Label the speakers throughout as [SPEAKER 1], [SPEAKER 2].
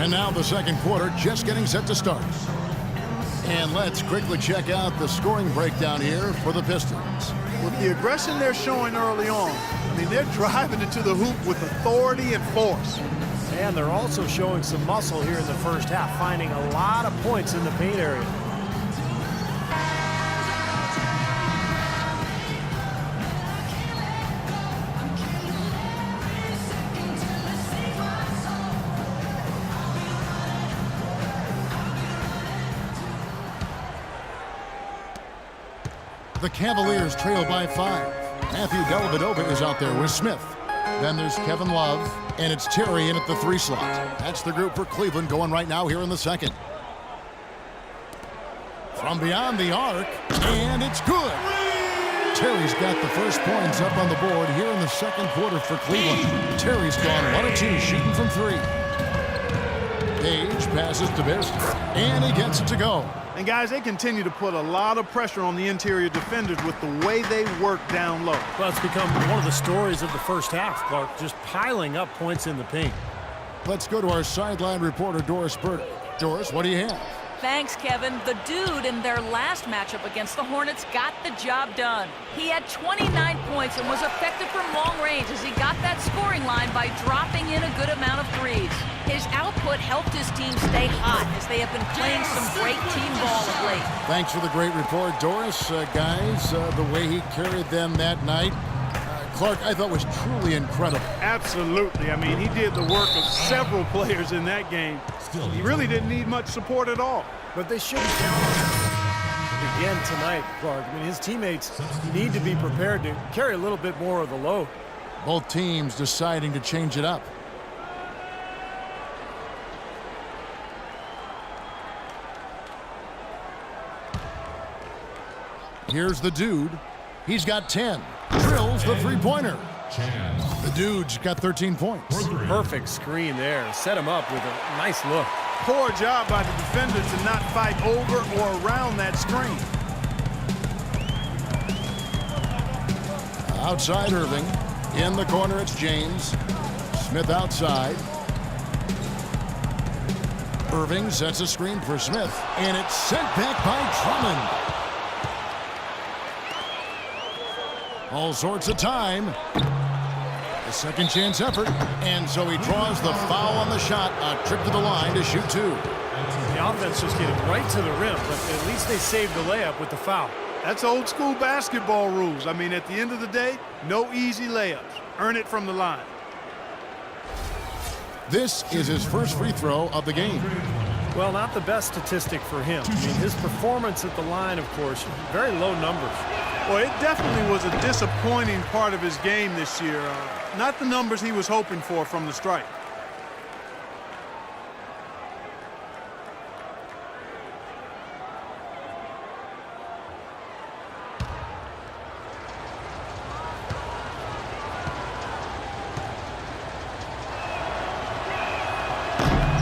[SPEAKER 1] And now the second quarter just getting set to start. And let's quickly check out the scoring breakdown here for the Pistons.
[SPEAKER 2] With the aggression they're showing early on, I mean, they're driving it to the hoop with authority and force.
[SPEAKER 3] And they're also showing some muscle here in the first half, finding a lot of points in the paint area.
[SPEAKER 1] The Cavaliers trail by 5. Matthew Dellavedova is out there with Smith. Then there's Kevin Love, and it's Terry in at the 3 slot. That's the group for Cleveland going right now here in the second. From beyond the arc, and it's good. Terry's got the first points up on the board here in the second quarter for Cleveland. Terry's gone 1 of 2 shooting from 3. Page passes to Best, and he gets it to go.
[SPEAKER 2] And guys, they continue to put a lot of pressure on the interior defenders with the way they work down low.
[SPEAKER 3] Well, it's become one of the stories of the first half, Clark, just piling up points in the paint.
[SPEAKER 1] Let's go to our sideline reporter, Doris Burdick. Doris, what do you have?
[SPEAKER 4] Thanks, Kevin. The dude in their last matchup against the Hornets got the job done. He had 29 points and was effective from long range as he got that scoring line by dropping in a good amount of threes. His output helped his team stay hot as they have been playing some great team ball of late.
[SPEAKER 1] Thanks for the great report, Doris. Guys, the way he carried them that night, Clark, I thought was truly incredible.
[SPEAKER 2] Absolutely. I mean, he did the work of several players in that game. He really didn't need much support at all.
[SPEAKER 3] But they shouldn't count on him again tonight, Clark. I mean, his teammates need to be prepared to carry a little bit more of the load.
[SPEAKER 1] Both teams deciding to change it up. Here's the dude. He's got 10. Drills the three-pointer. The dude's got 13 points.
[SPEAKER 3] Perfect screen there. Set him up with a nice look.
[SPEAKER 2] Poor job by the defender to not fight over or around that screen.
[SPEAKER 1] Outside Irving. In the corner, it's James. Smith outside. Irving sets a screen for Smith. And it's sent back by Drummond. All sorts of time. A second chance effort. And so he draws the foul on the shot. A trip to the line to shoot 2.
[SPEAKER 3] The offense just getting right to the rim, but at least they saved the layup with the foul.
[SPEAKER 2] That's old school basketball rules. I mean, at the end of the day, no easy layups. Earn it from the line.
[SPEAKER 1] This is his first free throw of the game.
[SPEAKER 3] Well, not the best statistic for him. I mean, his performance at the line, of course, very low numbers.
[SPEAKER 2] Well, it definitely was a disappointing part of his game this year. Not the numbers he was hoping for from the stripe.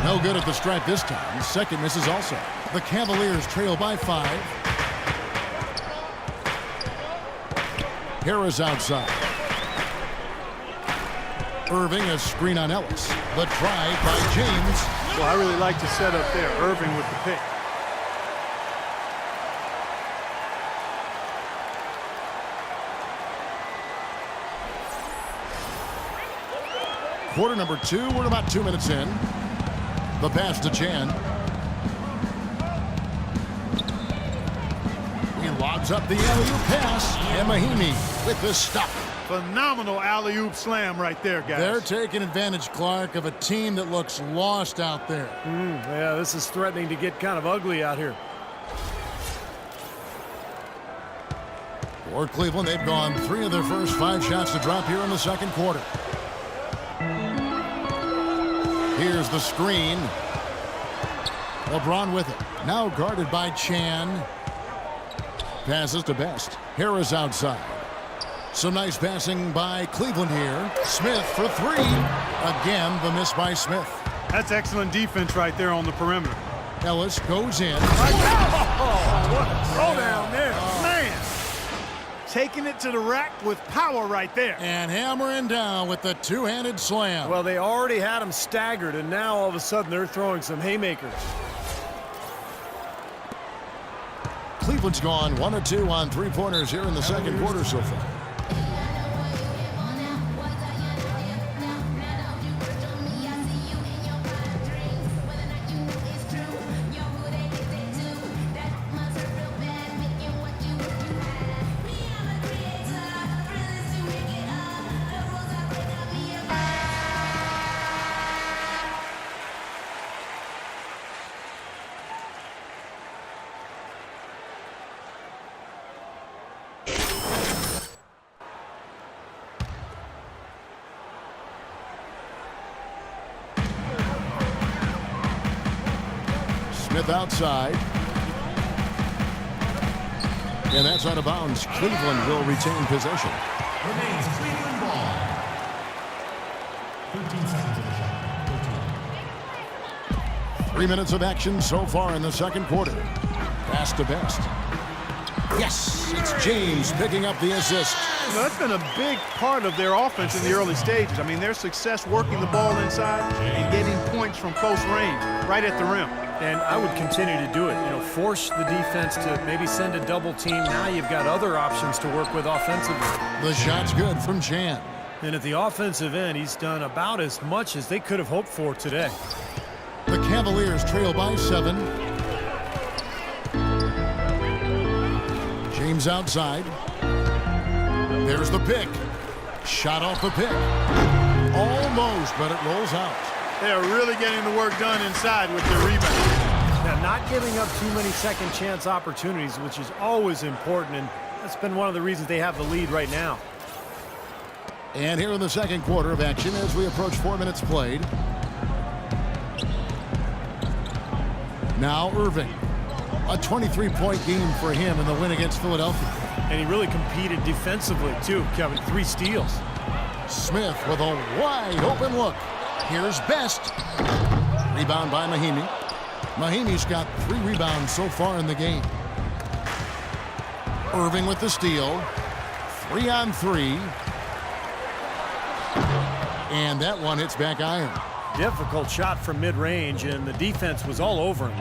[SPEAKER 1] No good at the stripe this time. Second misses also. The Cavaliers trail by 5. Harris outside. Irving a screen on Ellis. The drive by James.
[SPEAKER 2] Well, I really like to set up there. Irving with the pick.
[SPEAKER 1] Quarter number 2. We're about 2 minutes in. The pass to Chan. He lobs up the alley-oop pass. And Mahimi with the stop.
[SPEAKER 2] Phenomenal alley-oop slam right there, guys.
[SPEAKER 1] They're taking advantage, Clark, of a team that looks lost out there.
[SPEAKER 3] Yeah, this is threatening to get kind of ugly out here.
[SPEAKER 1] For Cleveland, they've gone 3 of their first 5 shots to drop here in the second quarter. Here's the screen. LeBron with it. Now guarded by Chan. Passes to Best. Harris outside. Some nice passing by Cleveland here. Smith for 3. Again, the miss by Smith.
[SPEAKER 2] That's excellent defense right there on the perimeter.
[SPEAKER 1] Ellis goes in.
[SPEAKER 2] Oh, what a throw down there. Man. taking it to the rack with power right there.
[SPEAKER 1] And hammering down with the two-handed slam.
[SPEAKER 3] Well, they already had him staggered, and now all of a sudden they're throwing some haymakers.
[SPEAKER 1] Cleveland's gone 1 of 2 on three-pointers here in the second quarter so far. Smith outside. And that's out of bounds. Cleveland will retain possession.
[SPEAKER 5] Remains Cleveland ball. 13 seconds of the shot. 13.
[SPEAKER 1] 3 minutes of action so far in the second quarter. Pass to Best. Yes, it's James picking up the assist.
[SPEAKER 2] You know, that's been a big part of their offense in the early stages. I mean, their success working the ball inside and getting points from close range, right at the rim.
[SPEAKER 3] And I would continue to do it. You know, force the defense to maybe send a double team. Now you've got other options to work with offensively.
[SPEAKER 1] The shot's good from Chan.
[SPEAKER 3] And at the offensive end, he's done about as much as they could have hoped for today.
[SPEAKER 1] The Cavaliers trail by 7. James outside. There's the pick. Shot off the pick. Almost, but it rolls out.
[SPEAKER 2] They are really getting the work done inside with their rebound.
[SPEAKER 3] Now, not giving up too many second chance opportunities, which is always important, and that's been one of the reasons they have the lead right now.
[SPEAKER 1] And here in the second quarter of action as we approach 4 minutes played. Now Irving. A 23-point game for him in the win against Philadelphia.
[SPEAKER 3] And he really competed defensively, too, Kevin. 3 steals.
[SPEAKER 1] Smith with a wide open look. Here's Best. Rebound by Mahinmi. Mahimi's got 3 rebounds so far in the game. Irving with the steal. 3 on 3. And that one hits back iron.
[SPEAKER 3] Difficult shot from mid-range, and the defense was all over him.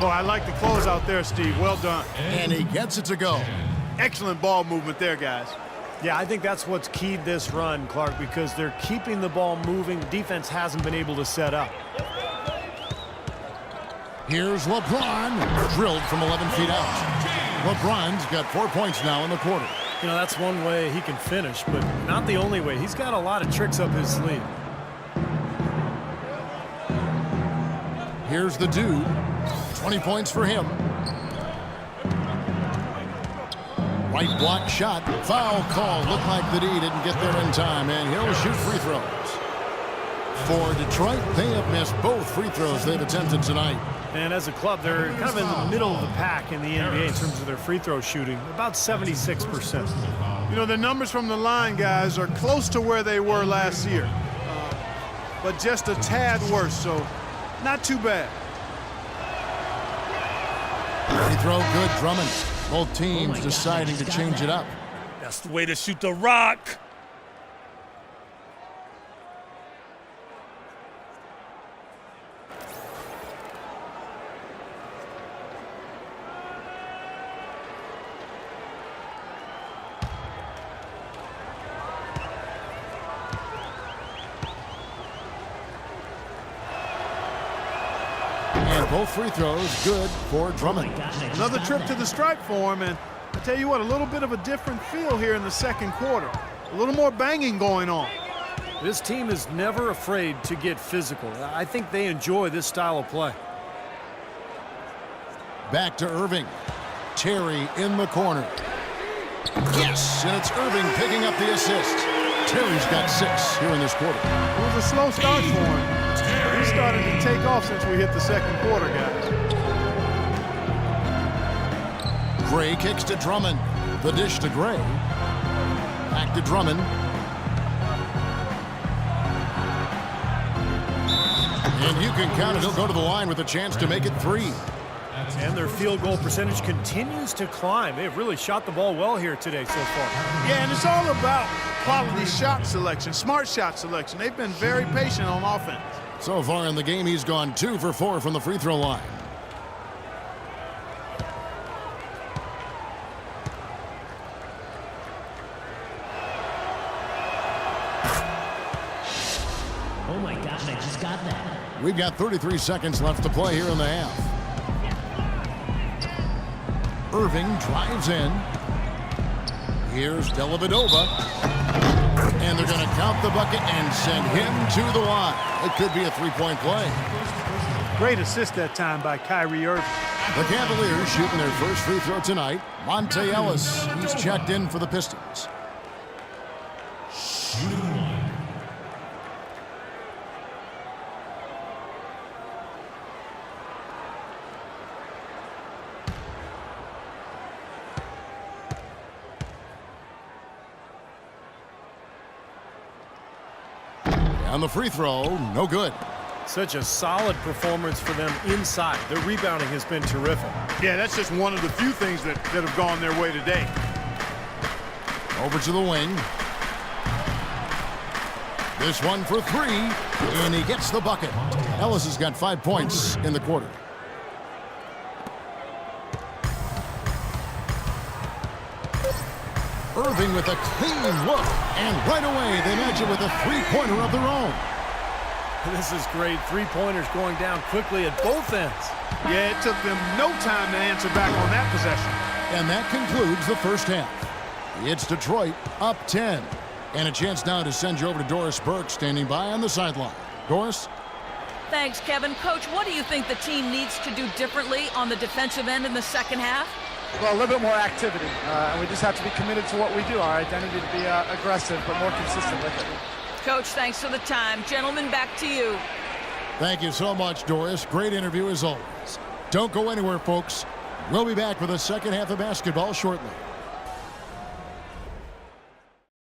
[SPEAKER 2] Oh, I like the closeout there, Steve. Well done.
[SPEAKER 1] And he gets it to go.
[SPEAKER 2] Excellent ball movement there, guys.
[SPEAKER 3] Yeah, I think that's what's keyed this run, Clark, because they're keeping the ball moving. Defense hasn't been able to set up.
[SPEAKER 1] Here's LeBron. Drilled from 11 feet out. LeBron's got 4 points now in the quarter.
[SPEAKER 3] You know, that's one way he can finish, but not the only way. He's got a lot of tricks up his sleeve.
[SPEAKER 1] Here's the dude. 20 points for him. Right block shot. Foul call. Looked like the D didn't get there in time, and he'll shoot free throws. For Detroit, they have missed both free throws they've attempted tonight.
[SPEAKER 3] And as a club, they're kind of in the middle of the pack in the NBA in terms of their free throw shooting, about 76%.
[SPEAKER 2] You know, the numbers from the line, guys, are close to where they were last year. But just a tad worse, so not too bad.
[SPEAKER 1] Free throw good, Drummond. Both teams deciding to change it up.
[SPEAKER 6] That's the way to shoot the rock.
[SPEAKER 1] And both free throws good for Drummond.
[SPEAKER 2] Another trip to the stripe for him, and I tell you what, a little bit of a different feel here in the second quarter. A little more banging going on.
[SPEAKER 3] This team is never afraid to get physical. I think they enjoy this style of play.
[SPEAKER 1] Back to Irving. Terry in the corner. Yes, and it's Irving picking up the assist. Terry's got 6 here in this quarter.
[SPEAKER 2] It was a slow start for him. He started to take off since we hit the second quarter, guys.
[SPEAKER 1] Gray kicks to Drummond. The dish to Gray. Back to Drummond. And you can count it. He'll go to the line with a chance to make it 3.
[SPEAKER 3] And their field goal percentage continues to climb. They've really shot the ball well here today so far.
[SPEAKER 2] Yeah, and it's all about quality shot selection, smart shot selection. They've been very patient on offense.
[SPEAKER 1] So far in the game, he's gone 2 for 4 from the free throw line.
[SPEAKER 7] Oh my gosh, I just got that.
[SPEAKER 1] We've got 33 seconds left to play here in the half. Irving drives in. Here's Dellavedova. And they're going to count the bucket and send him to the line. It could be a three-point play.
[SPEAKER 2] Great assist that time by Kyrie Irving.
[SPEAKER 1] The Cavaliers shooting their first free throw tonight. Monte Ellis, he's checked in for the Pistons. On the free throw, no good.
[SPEAKER 3] Such a solid performance for them inside. Their rebounding has been terrific.
[SPEAKER 2] Yeah, that's just one of the few things that have gone their way today.
[SPEAKER 1] Over to the wing. This one for 3, and he gets the bucket. Ellis has got 5 points in the quarter. Irving with a clean look, and right away they match it with a three-pointer of their own.
[SPEAKER 3] This is great. Three-pointers going down quickly at both ends.
[SPEAKER 2] Yeah, it took them no time to answer back on that possession.
[SPEAKER 1] And that concludes the first half. It's Detroit up 10. And a chance now to send you over to Doris Burke standing by on the sideline. Doris?
[SPEAKER 4] Thanks, Kevin. Coach, what do you think the team needs to do differently on the defensive end in the second half?
[SPEAKER 8] Well, a little bit more activity. We just have to be committed to what we do. Our identity to be aggressive, but more consistent with it.
[SPEAKER 4] Coach, thanks for the time. Gentlemen, back to you.
[SPEAKER 1] Thank you so much, Doris. Great interview as always. Don't go anywhere, folks. We'll be back with the second half of basketball shortly.